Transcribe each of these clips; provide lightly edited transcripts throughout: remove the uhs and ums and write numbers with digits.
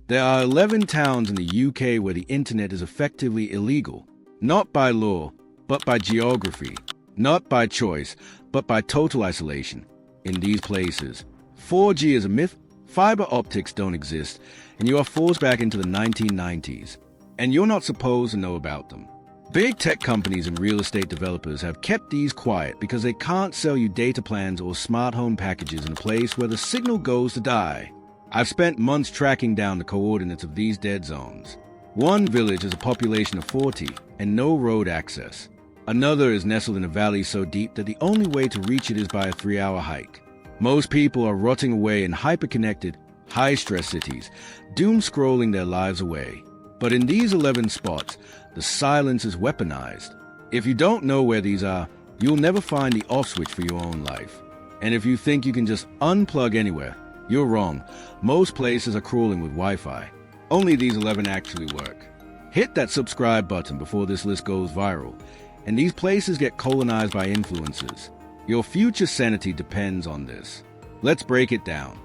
There are 11 towns in the UK where the internet is effectively illegal, not by law, but by geography, not by choice, but by total isolation. In these places, 4G is a myth, fiber optics don't exist, and you are forced back into the 1990s. And you're not supposed to know about them. Big tech companies and real estate developers have kept these quiet because they can't sell you data plans or smart home packages in a place where the signal goes to die. I've spent months tracking down the coordinates of these dead zones. One village has a population of 40 and no road access. Another is nestled in a valley so deep that the only way to reach it is by a 3-hour hike. Most people are rotting away in hyper-connected, high-stress cities, doom-scrolling their lives away. But in these 11 spots, the silence is weaponized. If you don't know where these are, you'll never find the off switch for your own life. And if you think you can just unplug anywhere, you're wrong. Most places are crawling with Wi-Fi. Only these 11 actually work. Hit that subscribe button before this list goes viral. And these places get colonized by influencers. Your future sanity depends on this. Let's break it down.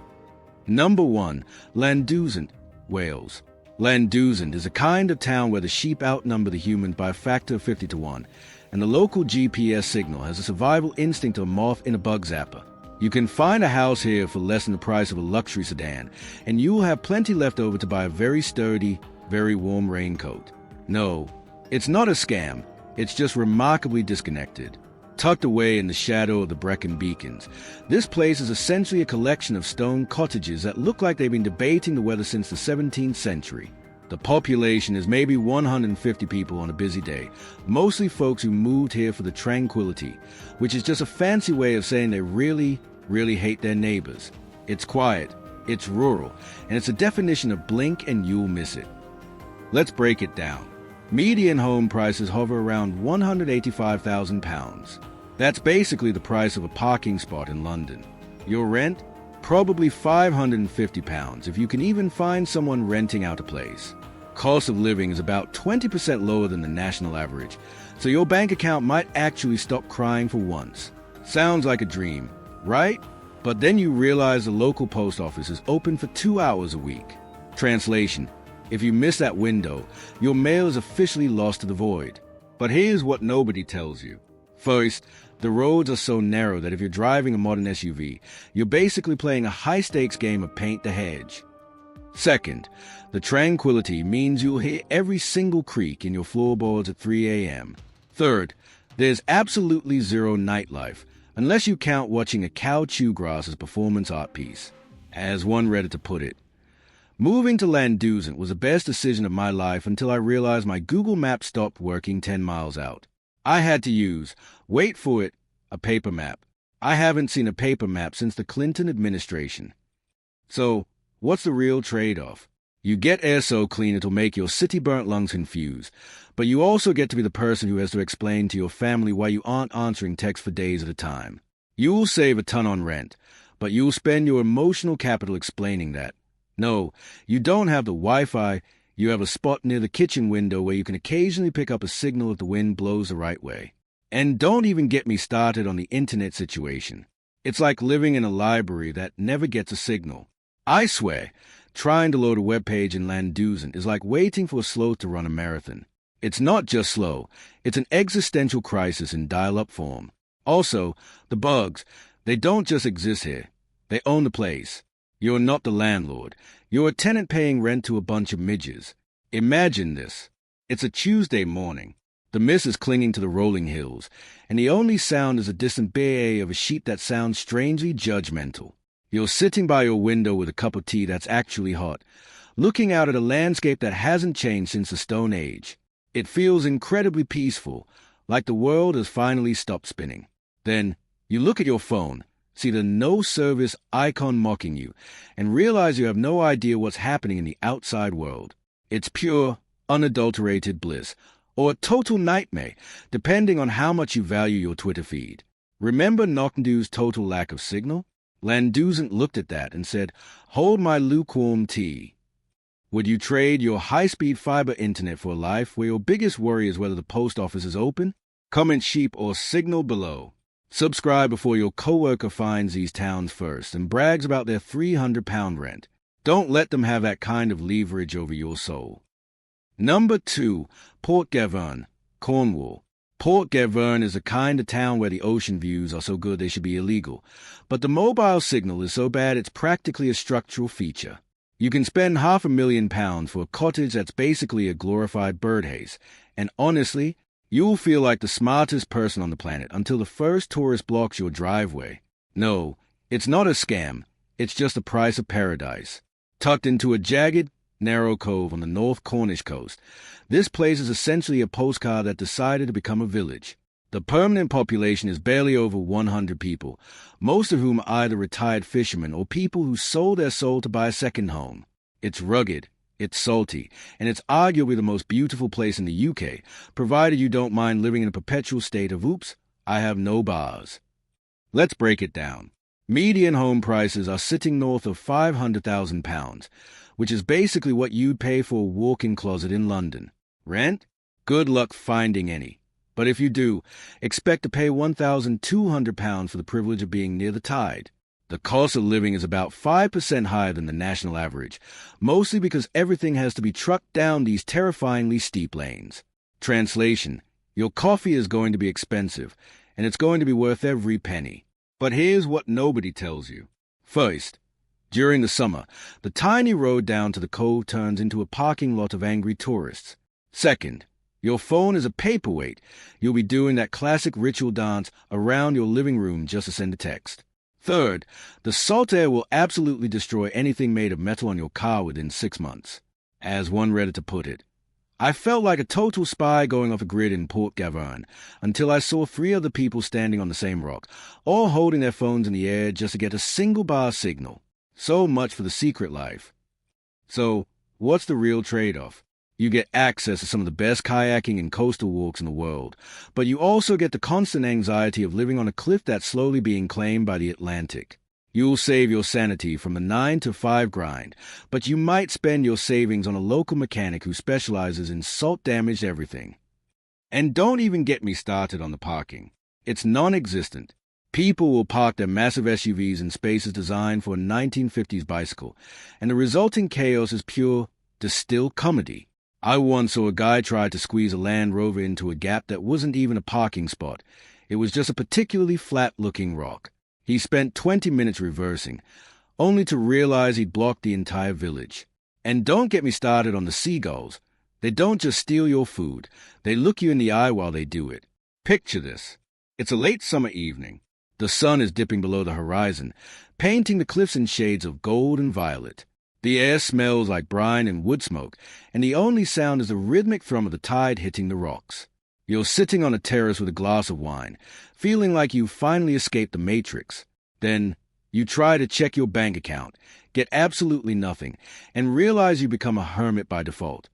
Number 1. Nonexistent, Wales. Nonexistent is a kind of town where the sheep outnumber the humans by a factor of 50 to 1, and the local GPS signal has a survival instinct of a moth in a bug zapper. You can find a house here for less than the price of a luxury sedan, and you will have plenty left over to buy a very sturdy, very warm raincoat. No, it's not a scam, it's just remarkably disconnected. Tucked away in the shadow of the Brecon Beacons, this place is essentially a collection of stone cottages that look like they've been debating the weather since the 17th century. The population is maybe 150 people on a busy day, mostly folks who moved here for the tranquility, which is just a fancy way of saying they really hate their neighbors. It's quiet, it's rural, and it's a definition of blink and you'll miss it. Let's break it down. Median home prices hover around £185,000. That's basically the price of a parking spot in London. Your rent? Probably £550 if you can even find someone renting out a place. Cost of living is about 20% lower than the national average, so your bank account might actually stop crying for once. Sounds like a dream, right? But then you realize the local post office is open for 2 hours a week. Translation: if you miss that window, your mail is officially lost to the void. But here's what nobody tells you. First, the roads are so narrow that if you're driving a modern SUV, you're basically playing a high-stakes game of paint the hedge. Second, the tranquility means you'll hear every single creak in your floorboards at 3 a.m. Third, there's absolutely zero nightlife, unless you count watching a cow chew grass as a performance art piece. As one Reddit to put it, moving to Nonexistent was the best decision of my life until I realized my Google Maps stopped working 10 miles out. I had to use, wait for it, a paper map. I haven't seen a paper map since the Clinton administration. So, what's the real trade-off? You get air so clean it'll make your city-burnt lungs confused, but you also get to be the person who has to explain to your family why you aren't answering texts for days at a time. You'll save a ton on rent, but you'll spend your emotional capital explaining that. No, you don't have the Wi-Fi. You have a spot near the kitchen window where you can occasionally pick up a signal if the wind blows the right way. And don't even get me started on the internet situation. It's like living in a library that never gets a signal. I swear, trying to load a web page in Nonexistent is like waiting for a sloth to run a marathon. It's not just slow, it's an existential crisis in dial-up form. Also, the bugs, they don't just exist here. They own the place. You're not the landlord. You're a tenant paying rent to a bunch of midges. Imagine this. It's a Tuesday morning. The mist is clinging to the rolling hills, and the only sound is a distant bay of a sheep that sounds strangely judgmental. You're sitting by your window with a cup of tea that's actually hot, looking out at a landscape that hasn't changed since the Stone Age. It feels incredibly peaceful, like the world has finally stopped spinning. Then, you look at your phone, see the no-service icon mocking you, and realize you have no idea what's happening in the outside world. It's pure, unadulterated bliss, or a total nightmare, depending on how much you value your Twitter feed. Remember Nonexistent's total lack of signal? Nonexistent looked at that and said, "Hold my lukewarm tea." Would you trade your high-speed fiber internet for a life where your biggest worry is whether the post office is open? Comment sheep or signal below. Subscribe before your coworker finds these towns first and brags about their £300 rent. Don't let them have that kind of leverage over your soul. Number 2, Port Gavern, Cornwall. Port Gavern is the kind of town where the ocean views are so good they should be illegal, but the mobile signal is so bad it's practically a structural feature. You can spend £500,000 for a cottage that's basically a glorified birdhouse, and honestly, you'll feel like the smartest person on the planet until the first tourist blocks your driveway. No, it's not a scam, it's just the price of paradise. Tucked into a jagged, narrow cove on the North Cornish coast, this place is essentially a postcard that decided to become a village. The permanent population is barely over 100 people, most of whom are either retired fishermen or people who sold their soul to buy a second home. It's rugged, it's salty, and it's arguably the most beautiful place in the UK, provided you don't mind living in a perpetual state of oops, I have no bars. Let's break it down. Median home prices are sitting north of £500,000, which is basically what you'd pay for a walk-in closet in London. Rent? Good luck finding any. But if you do, expect to pay £1,200 for the privilege of being near the tide. The cost of living is about 5% higher than the national average, mostly because everything has to be trucked down these terrifyingly steep lanes. Translation: your coffee is going to be expensive, and it's going to be worth every penny. But here's what nobody tells you. First, during the summer, the tiny road down to the cove turns into a parking lot of angry tourists. Second, your phone is a paperweight. You'll be doing that classic ritual dance around your living room just to send a text. Third, the salt air will absolutely destroy anything made of metal on your car within 6 months. As one Redditor put it, I felt like a total spy going off a grid in Port Gavern until I saw 3 other people standing on the same rock, all holding their phones in the air just to get a single bar signal. So much for the secret life. So, what's the real trade-off? You get access to some of the best kayaking and coastal walks in the world, but you also get the constant anxiety of living on a cliff that's slowly being claimed by the Atlantic. You'll save your sanity from the 9 to 5 grind, but you might spend your savings on a local mechanic who specializes in salt-damaged everything. And don't even get me started on the parking. It's non-existent. People will park their massive SUVs in spaces designed for a 1950s bicycle, and the resulting chaos is pure, distilled comedy. I once saw a guy try to squeeze a Land Rover into a gap that wasn't even a parking spot. It was just a particularly flat-looking rock. He spent 20 minutes reversing, only to realize he'd blocked the entire village. And don't get me started on the seagulls. They don't just steal your food. They look you in the eye while they do it. Picture this. It's a late summer evening. The sun is dipping below the horizon, painting the cliffs in shades of gold and violet. The air smells like brine and wood smoke, and the only sound is the rhythmic thrum of the tide hitting the rocks. You're sitting on a terrace with a glass of wine, feeling like you've finally escaped the Matrix. Then, you try to check your bank account, get absolutely nothing, and realize you become a hermit by default.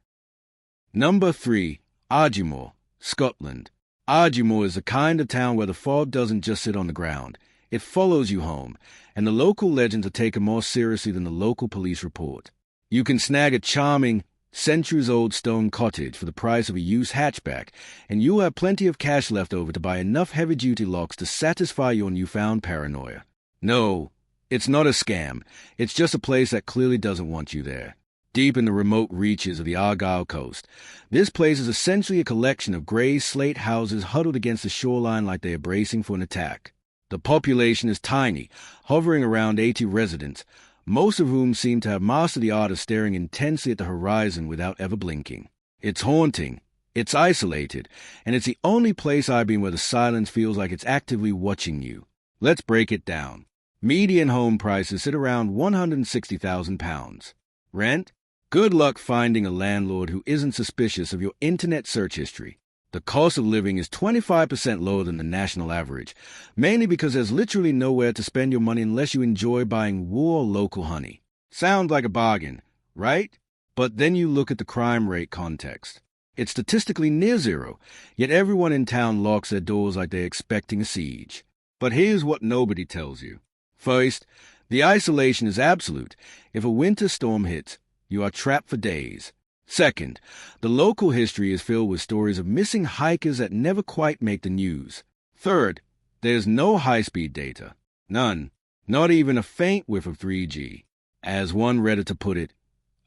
Number 3, Ardmore, Scotland. Ardmore is the kind of town where the fog doesn't just sit on the ground. It follows you home, and the local legends are taken more seriously than the local police report. You can snag a charming, centuries-old stone cottage for the price of a used hatchback, and you'll have plenty of cash left over to buy enough heavy-duty locks to satisfy your newfound paranoia. No, it's not a scam. It's just a place that clearly doesn't want you there. Deep in the remote reaches of the Argyll coast, this place is essentially a collection of grey slate houses huddled against the shoreline like they are bracing for an attack. The population is tiny, hovering around 80 residents, most of whom seem to have mastered the art of staring intensely at the horizon without ever blinking. It's haunting, it's isolated, and it's the only place I've been where the silence feels like it's actively watching you. Let's break it down. Median home prices sit around £160,000. Rent? Good luck finding a landlord who isn't suspicious of your internet search history. The cost of living is 25% lower than the national average, mainly because there's literally nowhere to spend your money unless you enjoy buying wool or local honey. Sounds like a bargain, right? But then you look at the crime rate context. It's statistically near zero, yet everyone in town locks their doors like they're expecting a siege. But here's what nobody tells you. First, the isolation is absolute. If a winter storm hits, you are trapped for days. Second, the local history is filled with stories of missing hikers that never quite make the news. Third, there's no high-speed data. None. Not even a faint whiff of 3G. As one Redditor put it,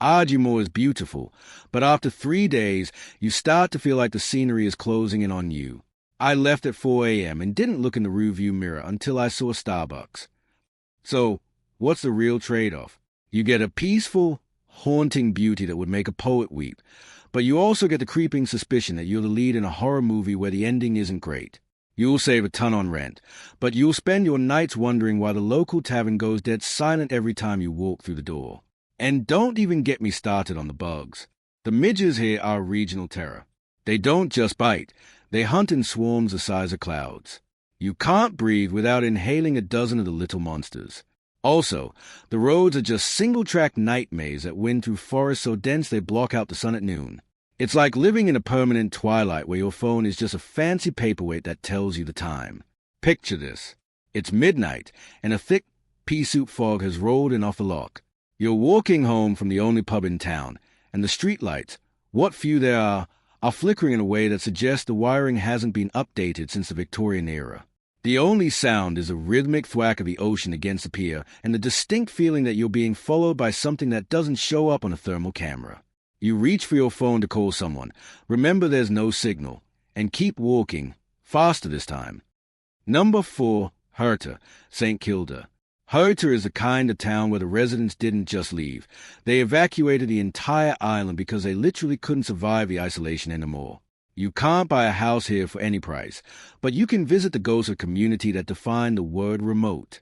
Ardmore is beautiful, but after 3 days, you start to feel like the scenery is closing in on you. I left at 4 a.m. and didn't look in the rearview mirror until I saw Starbucks. So, what's the real trade-off? You get a peaceful, haunting beauty that would make a poet weep, but you also get the creeping suspicion that you're the lead in a horror movie where the ending isn't great. You'll save a ton on rent, but you'll spend your nights wondering why the local tavern goes dead silent every time you walk through the door. And don't even get me started on the bugs. The midges here are regional terror. They don't just bite, they hunt in swarms the size of clouds. You can't breathe without inhaling a dozen of the little monsters. Also, the roads are just single-track night maze that wind through forests so dense they block out the sun at noon. It's like living in a permanent twilight where your phone is just a fancy paperweight that tells you the time. Picture this. It's midnight, and a thick pea-soup fog has rolled in off the lock. You're walking home from the only pub in town, and the streetlights, what few there are flickering in a way that suggests the wiring hasn't been updated since the Victorian era. The only sound is a rhythmic thwack of the ocean against the pier and the distinct feeling that you're being followed by something that doesn't show up on a thermal camera. You reach for your phone to call someone, remember there's no signal, and keep walking, faster this time. Number 4, Herta, St. Kilda. Herta is the kind of town where the residents didn't just leave. They evacuated the entire island because they literally couldn't survive the isolation anymore. You can't buy a house here for any price, but you can visit the ghost of community that defined the word remote.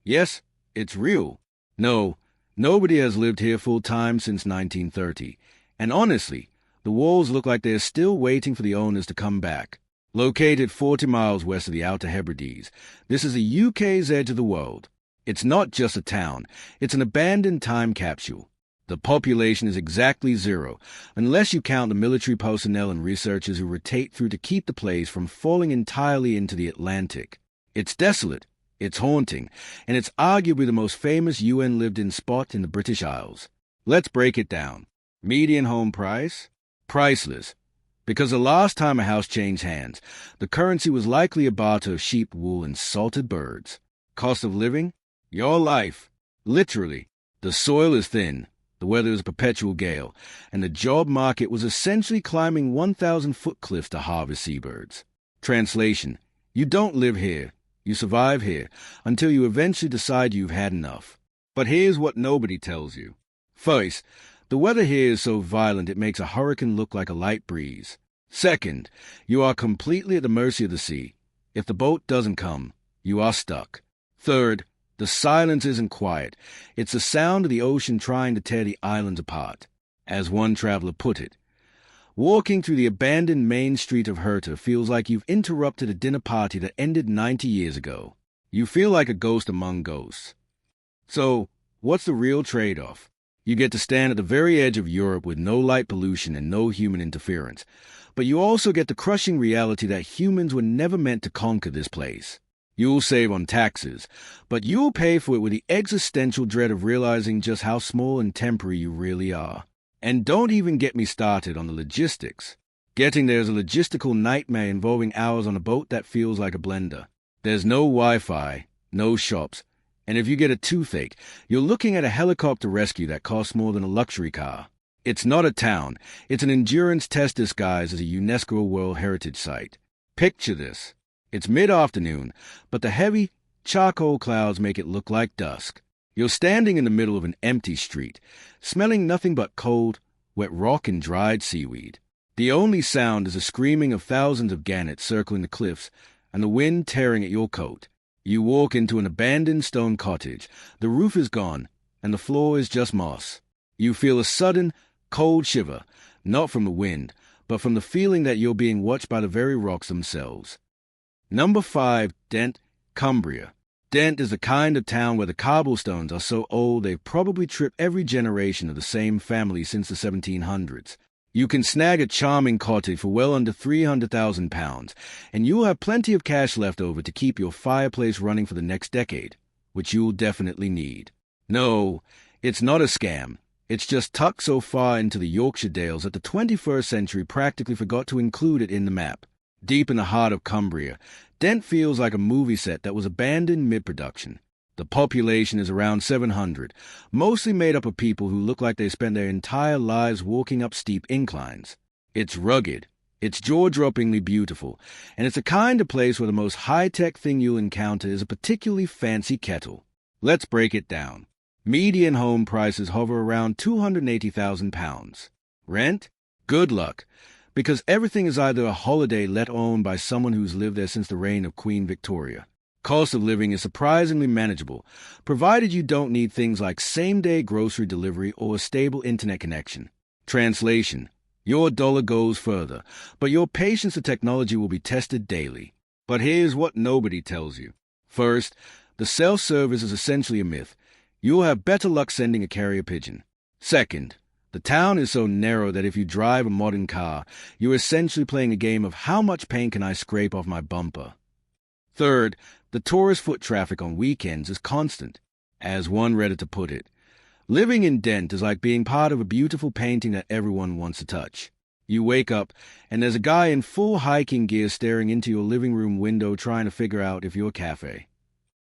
Yes, it's real. No, nobody has lived here full-time since 1930. And honestly, the walls look like they're still waiting for the owners to come back. Located 40 miles west of the Outer Hebrides, this is the UK's edge of the world. It's not just a town, it's an abandoned time capsule. The population is exactly 0, unless you count the military personnel and researchers who rotate through to keep the place from falling entirely into the Atlantic. It's desolate, it's haunting, and it's arguably the most famous UN lived-in spot in the British Isles. Let's break it down. Median home price? Priceless. Because the last time a house changed hands, the currency was likely a barter of sheep wool and salted birds. Cost of living? Your life. Literally. The soil is thin. The weather is a perpetual gale, and the job market was essentially climbing 1,000-foot cliffs to harvest seabirds. Translation: you don't live here, you survive here, until you eventually decide you've had enough. But here's what nobody tells you. First, the weather here is so violent it makes a hurricane look like a light breeze. Second, you are completely at the mercy of the sea. If the boat doesn't come, you are stuck. Third, the silence isn't quiet. It's the sound of the ocean trying to tear the islands apart. As one traveler put it, walking through the abandoned main street of Herta feels like you've interrupted a dinner party that ended 90 years ago. You feel like a ghost among ghosts. So, what's the real trade-off? You get to stand at the very edge of Europe with no light pollution and no human interference, but you also get the crushing reality that humans were never meant to conquer this place. You'll save on taxes, but you'll pay for it with the existential dread of realizing just how small and temporary you really are. And don't even get me started on the logistics. Getting there is a logistical nightmare involving hours on a boat that feels like a blender. There's no Wi-Fi, no shops, and if you get a toothache, you're looking at a helicopter rescue that costs more than a luxury car. It's not a town, it's an endurance test disguised as a UNESCO World Heritage Site. Picture this. It's mid-afternoon, but the heavy, charcoal clouds make it look like dusk. You're standing in the middle of an empty street, smelling nothing but cold, wet rock and dried seaweed. The only sound is the screaming of thousands of gannets circling the cliffs and the wind tearing at your coat. You walk into an abandoned stone cottage. The roof is gone, and the floor is just moss. You feel a sudden, cold shiver, not from the wind, but from the feeling that you're being watched by the very rocks themselves. Number 5, Dent, Cumbria. Dent is the kind of town where the cobblestones are so old they've probably tripped every generation of the same family since the 1700s. You can snag a charming cottage for well under £300,000, and you'll have plenty of cash left over to keep your fireplace running for the next decade, which you'll definitely need. No, it's not a scam. It's just tucked so far into the Yorkshire Dales that the 21st century practically forgot to include it in the map. Deep in the heart of Cumbria, Dent feels like a movie set that was abandoned mid-production. The population is around 700, mostly made up of people who look like they spent their entire lives walking up steep inclines. It's rugged, it's jaw-droppingly beautiful, and it's the kind of place where the most high-tech thing you'll encounter is a particularly fancy kettle. Let's break it down. Median home prices hover around £280,000. Rent? Good luck, because everything is either a holiday let owned by someone who's lived there since the reign of Queen Victoria. Cost of living is surprisingly manageable, provided you don't need things like same-day grocery delivery or a stable internet connection. Translation: your dollar goes further, but your patience with technology will be tested daily. But here's what nobody tells you. First, the self-service is essentially a myth. You'll have better luck sending a carrier pigeon. Second, the town is so narrow that if you drive a modern car, you're essentially playing a game of how much paint can I scrape off my bumper. Third, the tourist foot traffic on weekends is constant. As one Redditor put it, living in Dent is like being part of a beautiful painting that everyone wants to touch. You wake up, and there's a guy in full hiking gear staring into your living room window trying to figure out if you're a cafe.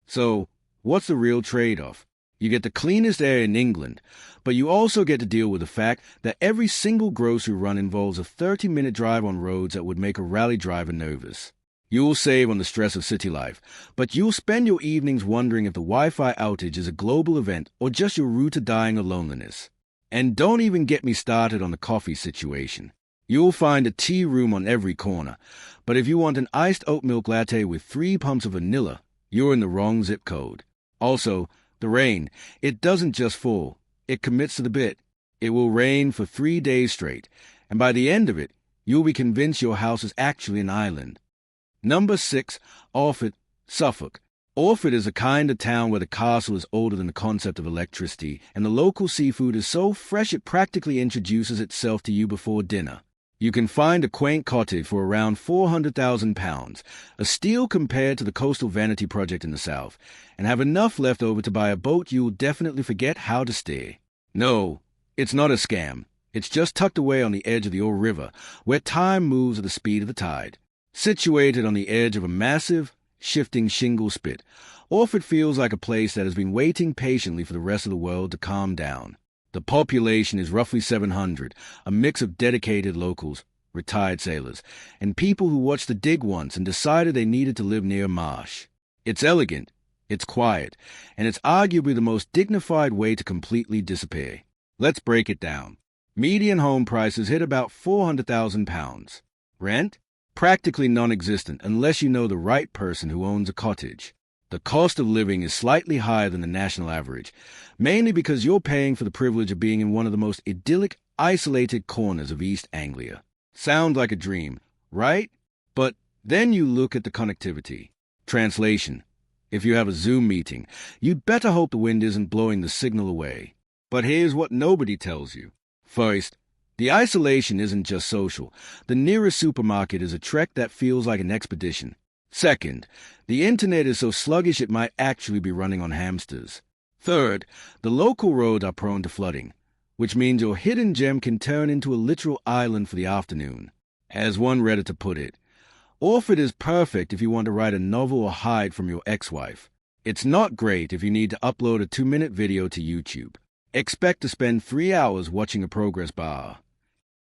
So, what's the real trade-off? You get the cleanest air in England, but you also get to deal with the fact that every single grocery run involves a 30-minute drive on roads that would make a rally driver nervous. You'll save on the stress of city life, but you'll spend your evenings wondering if the Wi-Fi outage is a global event or just your route to dying of loneliness. And don't even get me started on the coffee situation. You'll find a tea room on every corner, but if you want an iced oat milk latte with 3 pumps of vanilla, you're in the wrong zip code. Also, the rain, it doesn't just fall, it commits to the bit. It will rain for 3 days straight, and by the end of it, you'll be convinced your house is actually an island. Number 6, Orford, Suffolk. Orford is a kind of town where the castle is older than the concept of electricity, and the local seafood is so fresh it practically introduces itself to you before dinner. You can find a quaint cottage for around £400,000, a steal compared to the coastal vanity project in the south, and have enough left over to buy a boat you'll definitely forget how to steer. No, it's not a scam. It's just tucked away on the edge of the Ore River, where time moves at the speed of the tide. Situated on the edge of a massive, shifting shingle spit, Orford feels like a place that has been waiting patiently for the rest of the world to calm down. The population is roughly 700, a mix of dedicated locals, retired sailors, and people who watched the dig once and decided they needed to live near a marsh. It's elegant, it's quiet, and it's arguably the most dignified way to completely disappear. Let's break it down. Median home prices hit about £400,000. Rent? Practically non-existent unless you know the right person who owns a cottage. The cost of living is slightly higher than the national average, mainly because you're paying for the privilege of being in one of the most idyllic, isolated corners of East Anglia. Sounds like a dream, right? But then you look at the connectivity. Translation: if you have a Zoom meeting, you'd better hope the wind isn't blowing the signal away. But here's what nobody tells you. First, the isolation isn't just social. The nearest supermarket is a trek that feels like an expedition. Second, the internet is so sluggish it might actually be running on hamsters. Third, the local roads are prone to flooding, which means your hidden gem can turn into a literal island for the afternoon. As one Redditor put it, Orford is perfect if you want to write a novel or hide from your ex-wife. It's not great if you need to upload a 2-minute video to YouTube. Expect to spend 3 hours watching a progress bar.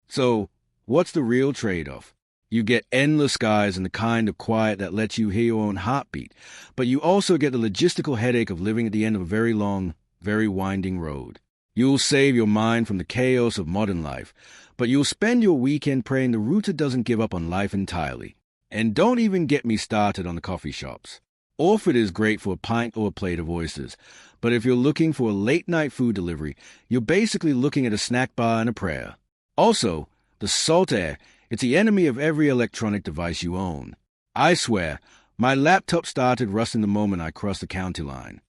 So, what's the real trade-off? You get endless skies and the kind of quiet that lets you hear your own heartbeat, but you also get the logistical headache of living at the end of a very long, very winding road. You'll save your mind from the chaos of modern life, but you'll spend your weekend praying the router doesn't give up on life entirely. And don't even get me started on the coffee shops. Orford is great for a pint or a plate of oysters, but if you're looking for a late-night food delivery, you're basically looking at a snack bar and a prayer. Also, the salt air, it's the enemy of every electronic device you own. I swear, my laptop started rusting the moment I crossed the county line.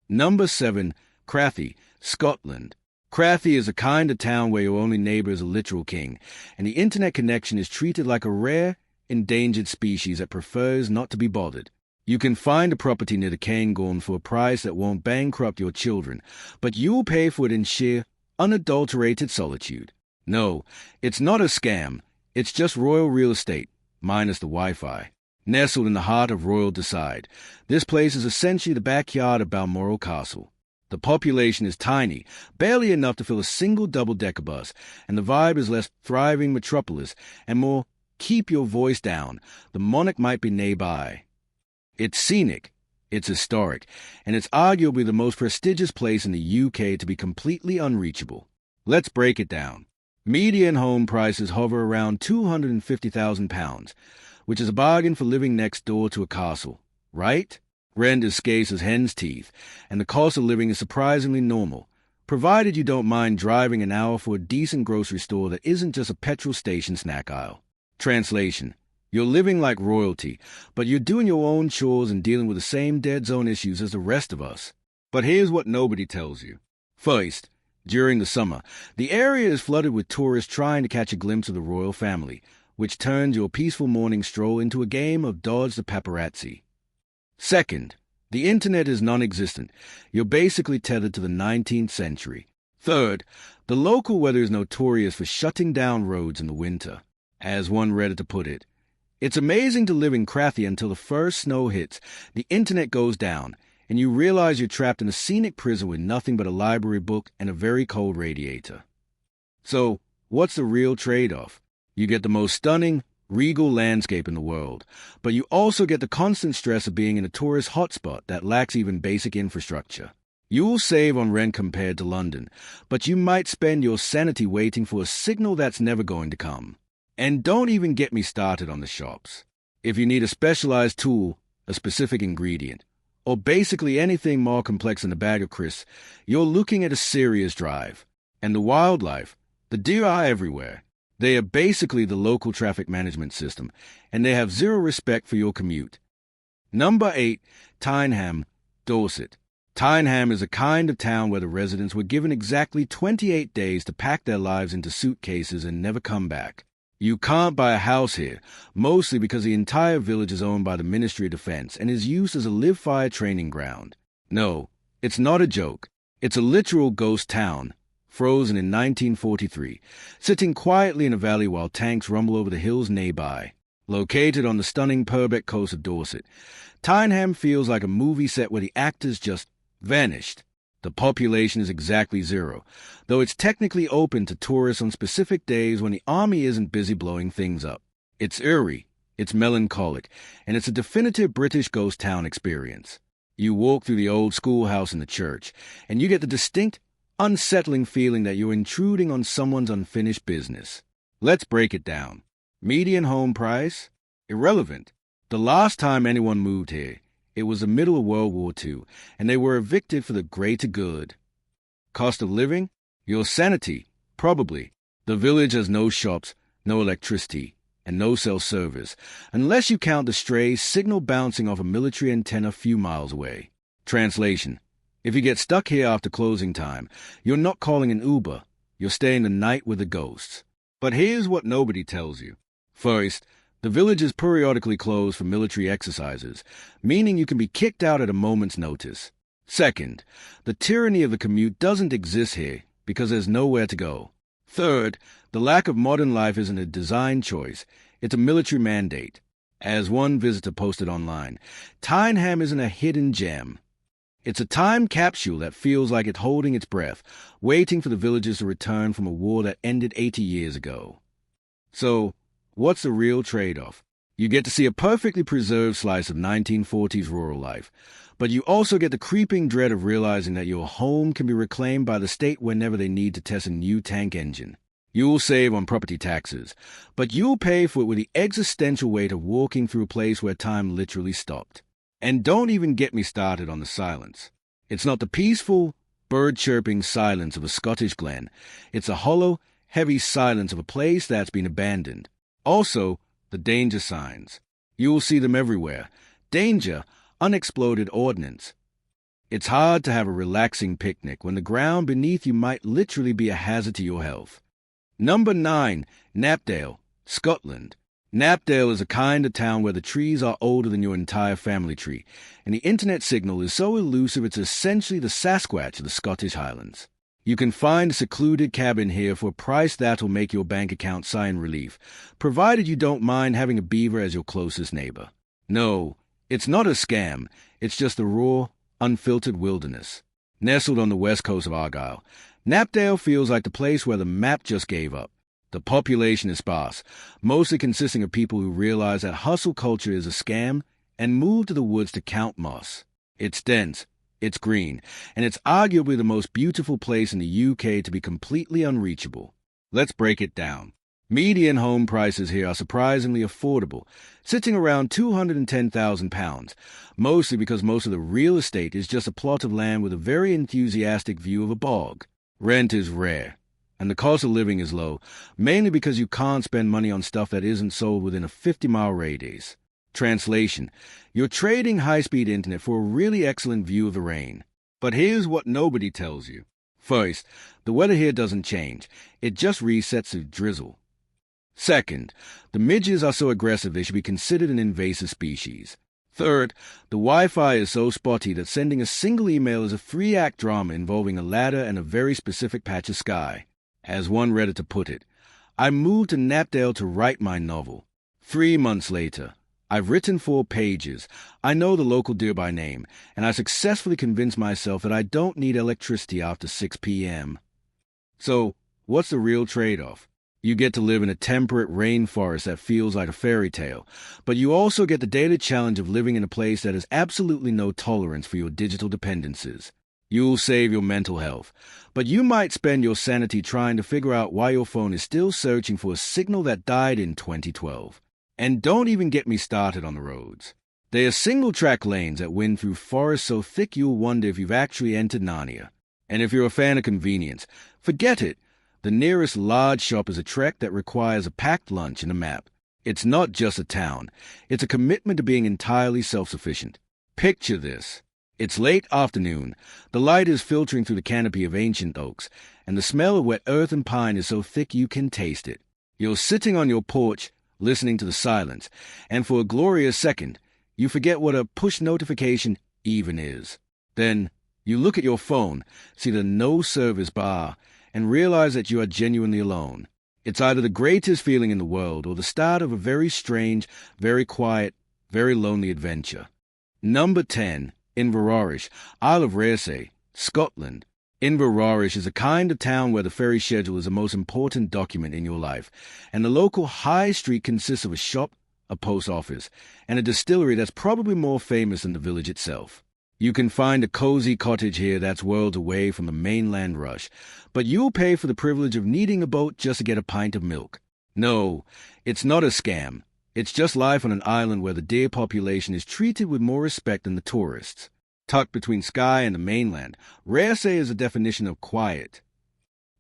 Number 7, Crathy, Scotland. Crathy is a kind of town where your only neighbor is a literal king, and the internet connection is treated like a rare, endangered species that prefers not to be bothered. You can find a property near the Cairngorm for a price that won't bankrupt your children, but you'll pay for it in sheer, unadulterated solitude. No, it's not a scam. It's just royal real estate, minus the Wi-Fi. Nestled in the heart of Royal Decide, this place is essentially the backyard of Balmoral Castle. The population is tiny, barely enough to fill a single double-decker bus, and the vibe is less thriving metropolis and more keep your voice down, the monarch might be nearby. It's scenic, it's historic, and it's arguably the most prestigious place in the UK to be completely unreachable. Let's break it down. Median home prices hover around £250,000, which is a bargain for living next door to a castle, right? Rent is scarce as hen's teeth, and the cost of living is surprisingly normal, provided you don't mind driving an hour for a decent grocery store that isn't just a petrol station snack aisle. Translation: you're living like royalty, but you're doing your own chores and dealing with the same dead zone issues as the rest of us. But here's what nobody tells you. First, during the summer, the area is flooded with tourists trying to catch a glimpse of the royal family, which turns your peaceful morning stroll into a game of dodge the paparazzi. Second, the internet is non-existent. You're basically tethered to the 19th century. Third, the local weather is notorious for shutting down roads in the winter. As one Redditor put it, it's amazing to live in Crathy until the first snow hits, the internet goes down, and you realize you're trapped in a scenic prison with nothing but a library book and a very cold radiator. So, what's the real trade-off? You get the most stunning, regal landscape in the world, but you also get the constant stress of being in a tourist hotspot that lacks even basic infrastructure. You'll save on rent compared to London, but you might spend your sanity waiting for a signal that's never going to come. And don't even get me started on the shops. If you need a specialized tool, a specific ingredient, or basically anything more complex than a bag of crisps, you're looking at a serious drive. And the wildlife, the deer are everywhere. They are basically the local traffic management system, and they have zero respect for your commute. Number 8, Tyneham, Dorset. Tyneham is a kind of town where the residents were given exactly 28 days to pack their lives into suitcases and never come back. You can't buy a house here, mostly because the entire village is owned by the Ministry of Defense and is used as a live-fire training ground. No, it's not a joke. It's a literal ghost town, frozen in 1943, sitting quietly in a valley while tanks rumble over the hills nearby. Located on the stunning Purbeck coast of Dorset, Tyneham feels like a movie set where the actors just vanished. The population is exactly zero, though it's technically open to tourists on specific days when the army isn't busy blowing things up. It's eerie, it's melancholic, and it's a definitive British ghost town experience. You walk through the old schoolhouse and the church, and you get the distinct, unsettling feeling that you're intruding on someone's unfinished business. Let's break it down. Median home price? Irrelevant. The last time anyone moved here, it was the middle of World War II, and they were evicted for the greater good. Cost of living? Your sanity? Probably. The village has no shops, no electricity, and no cell service, unless you count the stray signal bouncing off a military antenna a few miles away. Translation: if you get stuck here after closing time, you're not calling an Uber, you're staying the night with the ghosts. But here's what nobody tells you. First, the village is periodically closed for military exercises, meaning you can be kicked out at a moment's notice. Second, the tyranny of the commute doesn't exist here because there's nowhere to go. Third, the lack of modern life isn't a design choice, it's a military mandate. As one visitor posted online, Tyneham isn't a hidden gem. It's a time capsule that feels like it's holding its breath, waiting for the villagers to return from a war that ended 80 years ago. So, what's the real trade-off? You get to see a perfectly preserved slice of 1940s rural life, but you also get the creeping dread of realizing that your home can be reclaimed by the state whenever they need to test a new tank engine. You'll save on property taxes, but you'll pay for it with the existential weight of walking through a place where time literally stopped. And don't even get me started on the silence. It's not the peaceful, bird-chirping silence of a Scottish glen. It's a hollow, heavy silence of a place that's been abandoned. Also, the danger signs. You will see them everywhere. Danger, unexploded ordnance. It's hard to have a relaxing picnic when the ground beneath you might literally be a hazard to your health. Number 9, Knapdale, Scotland. Knapdale is a kind of town where the trees are older than your entire family tree, and the internet signal is so elusive it's essentially the Sasquatch of the Scottish Highlands. You can find a secluded cabin here for a price that'll make your bank account sigh in relief, provided you don't mind having a beaver as your closest neighbor. No, it's not a scam. It's just the raw, unfiltered wilderness. Nestled on the west coast of Argyll, Knapdale feels like the place where the map just gave up. The population is sparse, mostly consisting of people who realize that hustle culture is a scam and move to the woods to count moss. It's dense, it's green, and it's arguably the most beautiful place in the UK to be completely unreachable. Let's break it down. Median home prices here are surprisingly affordable, sitting around £210,000, mostly because most of the real estate is just a plot of land with a very enthusiastic view of a bog. Rent is rare, and the cost of living is low, mainly because you can't spend money on stuff that isn't sold within a 50-mile radius. Translation: you're trading high-speed internet for a really excellent view of the rain. But here's what nobody tells you. First, the weather here doesn't change. It just resets to drizzle. Second, the midges are so aggressive they should be considered an invasive species. Third, the Wi-Fi is so spotty that sending a single email is a three-act drama involving a ladder and a very specific patch of sky. As one Redditor put it, I moved to Knapdale to write my novel. 3 months later, I've written 4 pages, I know the local deer by name, and I successfully convinced myself that I don't need electricity after 6 p.m. So, what's the real trade-off? You get to live in a temperate rainforest that feels like a fairy tale, but you also get the daily challenge of living in a place that has absolutely no tolerance for your digital dependencies. You'll save your mental health, but you might spend your sanity trying to figure out why your phone is still searching for a signal that died in 2012. And don't even get me started on the roads. They are single-track lanes that wind through forests so thick you'll wonder if you've actually entered Narnia. And if you're a fan of convenience, forget it. The nearest large shop is a trek that requires a packed lunch and a map. It's not just a town. It's a commitment to being entirely self-sufficient. Picture this. It's late afternoon. The light is filtering through the canopy of ancient oaks, and the smell of wet earth and pine is so thick you can taste it. You're sitting on your porch, listening to the silence, and for a glorious second, you forget what a push notification even is. Then, you look at your phone, see the no service bar, and realize that you are genuinely alone. It's either the greatest feeling in the world or the start of a very strange, very quiet, very lonely adventure. Number 10. Inverrorish, Isle of Raasay, Scotland. Inverrorish is a kind of town where the ferry schedule is the most important document in your life, and the local high street consists of a shop, a post office, and a distillery that's probably more famous than the village itself. You can find a cozy cottage here that's worlds away from the mainland rush, but you'll pay for the privilege of needing a boat just to get a pint of milk. No, it's not a scam. It's just life on an island where the deer population is treated with more respect than the tourists. Tucked between Skye and the mainland, Raasay is a definition of quiet.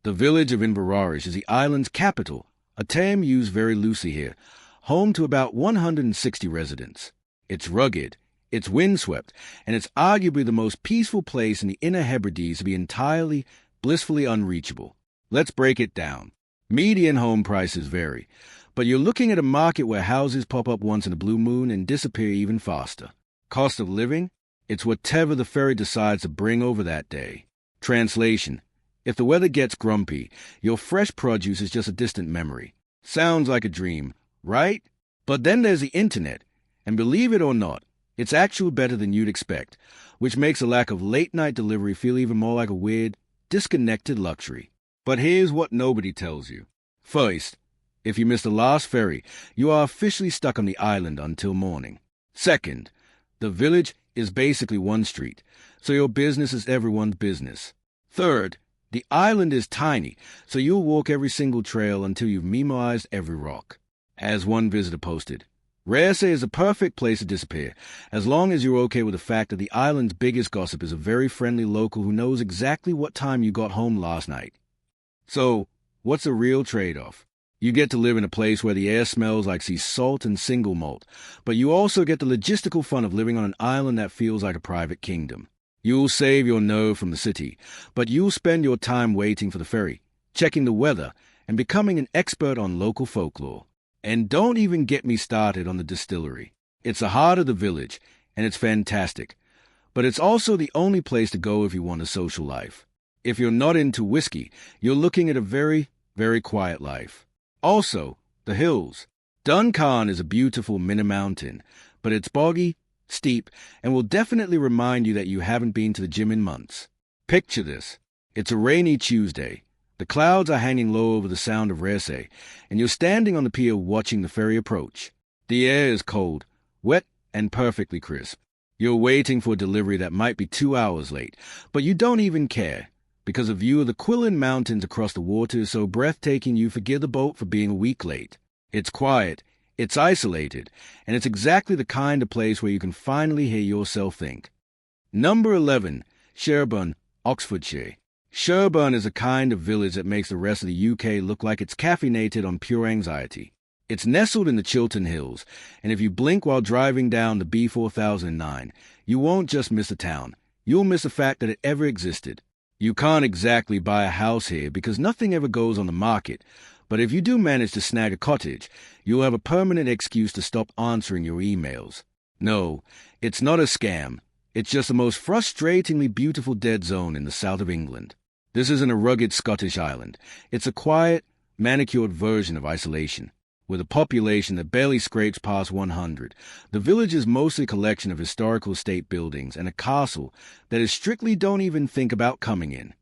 The village of Inverrorish is the island's capital, a term used very loosely here, home to about 160 residents. It's rugged, it's windswept, and it's arguably the most peaceful place in the Inner Hebrides to be entirely, blissfully unreachable. Let's break it down. Median home prices vary, but you're looking at a market where houses pop up once in a blue moon and disappear even faster. Cost of living? It's whatever the ferry decides to bring over that day. Translation: if the weather gets grumpy, your fresh produce is just a distant memory. Sounds like a dream, right? But then there's the internet, and believe it or not, it's actually better than you'd expect, which makes a lack of late-night delivery feel even more like a weird, disconnected luxury. But here's what nobody tells you. First, if you miss the last ferry, you are officially stuck on the island until morning. Second, the village is basically one street, so your business is everyone's business. Third, the island is tiny, so you'll walk every single trail until you've memorized every rock. As one visitor posted, Raasay is a perfect place to disappear, as long as you're okay with the fact that the island's biggest gossip is a very friendly local who knows exactly what time you got home last night. So, what's the real trade-off? You get to live in a place where the air smells like sea salt and single malt, but you also get the logistical fun of living on an island that feels like a private kingdom. You'll save your nerve from the city, but you'll spend your time waiting for the ferry, checking the weather, and becoming an expert on local folklore. And don't even get me started on the distillery. It's the heart of the village, and it's fantastic. But it's also the only place to go if you want a social life. If you're not into whiskey, you're looking at a very, very quiet life. Also, the hills. Duncan is a beautiful mini-mountain, but it's boggy, steep, and will definitely remind you that you haven't been to the gym in months. Picture this. It's a rainy Tuesday. The clouds are hanging low over the Sound of Rese, and you're standing on the pier watching the ferry approach. The air is cold, wet, and perfectly crisp. You're waiting for a delivery that might be 2 hours late, but you don't even care, because a view of the Quillen Mountains across the water is so breathtaking you forgive the boat for being a week late. It's quiet, it's isolated, and it's exactly the kind of place where you can finally hear yourself think. Number 11, Sherborne, Oxfordshire. Sherborne is a kind of village that makes the rest of the UK look like it's caffeinated on pure anxiety. It's nestled in the Chiltern Hills, and if you blink while driving down the B4009, you won't just miss the town, you'll miss the fact that it ever existed. You can't exactly buy a house here because nothing ever goes on the market, but if you do manage to snag a cottage, you'll have a permanent excuse to stop answering your emails. No, it's not a scam. It's just the most frustratingly beautiful dead zone in the south of England. This isn't a rugged Scottish island. It's a quiet, manicured version of isolation. With a population that barely scrapes past 100, the village is mostly a collection of historical estate buildings and a castle that is strictly don't even think about coming in.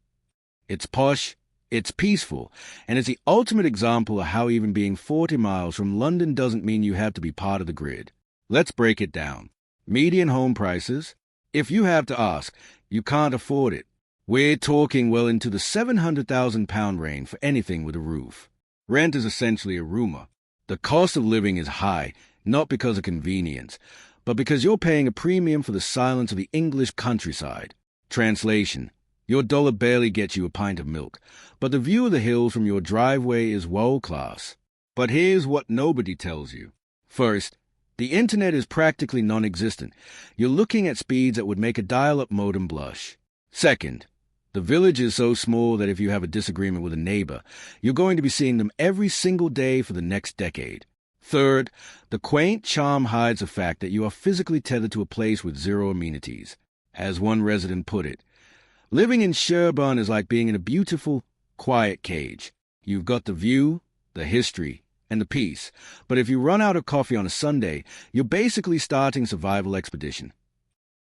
It's posh, it's peaceful, and it's the ultimate example of how even being 40 miles from London doesn't mean you have to be part of the grid. Let's break it down. Median home prices? If you have to ask, you can't afford it. We're talking well into the £700,000 range for anything with a roof. Rent is essentially a rumor. The cost of living is high, not because of convenience, but because you're paying a premium for the silence of the English countryside. Translation: your dollar barely gets you a pint of milk, but the view of the hills from your driveway is world-class. But here's what nobody tells you. First, the internet is practically non-existent. You're looking at speeds that would make a dial-up modem blush. Second, the village is so small that if you have a disagreement with a neighbor, you're going to be seeing them every single day for the next decade. Third, the quaint charm hides the fact that you are physically tethered to a place with zero amenities. As one resident put it, living in Sherborne is like being in a beautiful, quiet cage. You've got the view, the history, and the peace, but if you run out of coffee on a Sunday, you're basically starting a survival expedition.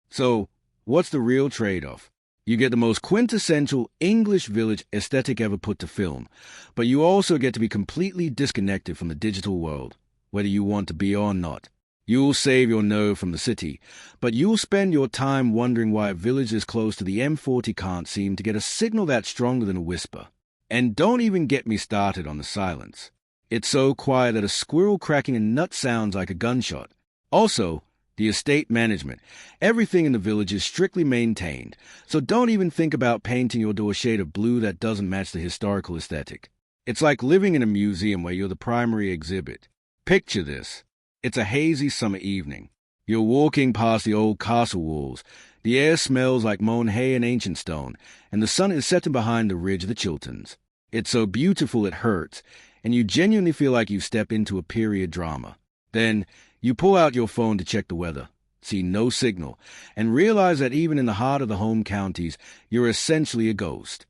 So, what's the real trade-off? You get the most quintessential English village aesthetic ever put to film, but you also get to be completely disconnected from the digital world, whether you want to be or not. You'll save your nerve from the city, but you'll spend your time wondering why a village this close to the M40 can't seem to get a signal that's stronger than a whisper. And don't even get me started on the silence. It's so quiet that a squirrel cracking a nut sounds like a gunshot. Also, the estate management. Everything in the village is strictly maintained, so don't even think about painting your door a shade of blue that doesn't match the historical aesthetic. It's like living in a museum where you're the primary exhibit. Picture this. It's a hazy summer evening. You're walking past the old castle walls. The air smells like mown hay and ancient stone, and the sun is setting behind the ridge of the Chilterns. It's so beautiful it hurts, and you genuinely feel like you step into a period drama. Then, you pull out your phone to check the weather, see no signal, and realize that even in the heart of the home counties, you're essentially a ghost.